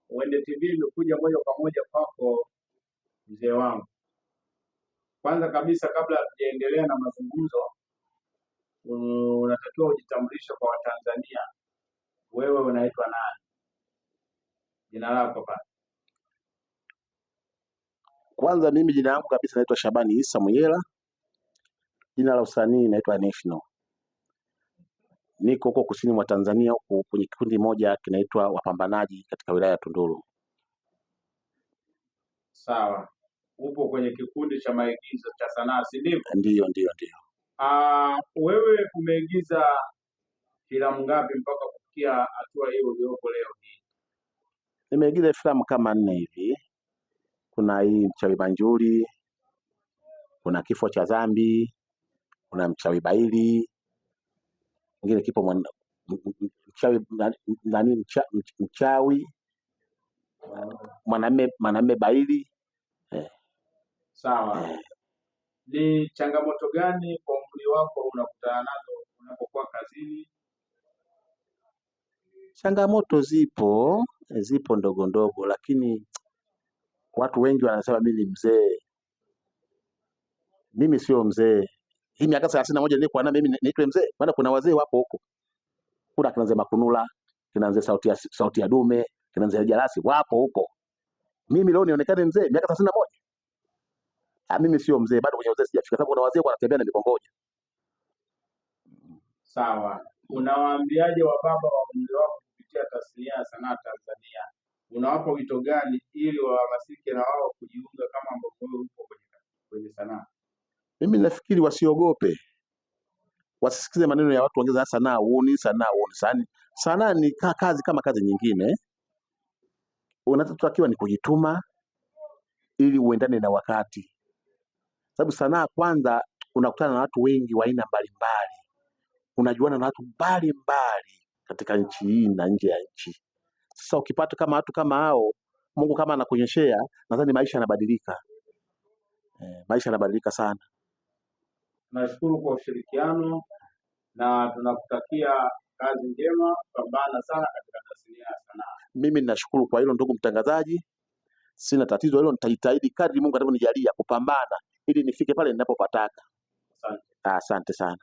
Wende TV imekuja moja kwa moja kwako mzee wangu. Kwanza kabisa, kabla hatujaendelea na mazungumzo, unatakiwa ujitambulishe kwa Watanzania. Wewe unaitwa nani? Jina lako bana. Kwanza mimi jina langu kabisa naitwa Shabani Isa Muyela. Jina la usanii naitwa National. Niko huko kusini mwa Tanzania, huko kwenye kikundi moja kinaitwa Wapambanaji katika wilaya ya Tunduru. Sawa. Upo kwenye kikundi cha maigizo cha sanaa, si ndivyo? Ndio. Wewe umeigiza filamu ngapi mpaka kufikia hatua hiyo uliopo leo hii? Nimeigiza filamu kama 4 hivi. Kuna hii Mchawi Banjuri, kuna Kifo cha Dhambi, kuna Mchawi Baili, ingine kipo mchawi mwanamume baili. Sawa. Ni changamoto gani kwa umri wako unakutana nazo unapokuwa kazini? Changamoto zipo ndogo ndogo, lakini watu wengi wanasema mimi ni mzee. Mimi sio mzee. Hii miaka 31 nilikuwa na mimi niitwe mzee? Maana kuna wazee wapo huko. Kuna kina Mzee Makunula, kina Mzee sauti ya dume, kina Mzee Jarasi wapo huko. Mimi leo nionekane mzee miaka 31? Mimi sio mzee, bado kwenye uzee sijafika, sababu kuna wazee wanatembea na mikongoja. Sawa. Unawaambiaje wa baba wa umri wako kupitia tasnia ya sanaa Tanzania? Unawapa wito gani ili wahamasike na wao kujiunga kama ambavyo upo kwenye sanaa? Mimi nafikiri wasiogope. Wasisikize maneno ya watu wengine, sanaa uoni. Sanaa ni kazi kama kazi nyingine. Unachotakiwa ni kujituma ili uendane na wakati. Sababu sanaa, kwanza unakutana na watu wengi wa aina mbalimbali. Unajuana na watu mbalimbali katika nchi hii na nje ya nchi. Sasa ukipata kama watu kama hao, Mungu kama anakunyeshea, nadhani maisha yanabadilika. Maisha yanabadilika sana. Tunashukuru kwa ushirikiano na tunakutakia kazi njema. Pambana sana katika tasnia ya sanaa. Mimi ninashukuru kwa hilo ndugu mtangazaji. Sina tatizo hilo, nitajitahidi kadri Mungu atakaponijalia kupambana ili nifike pale ninapopataka. Asante. Asante sana.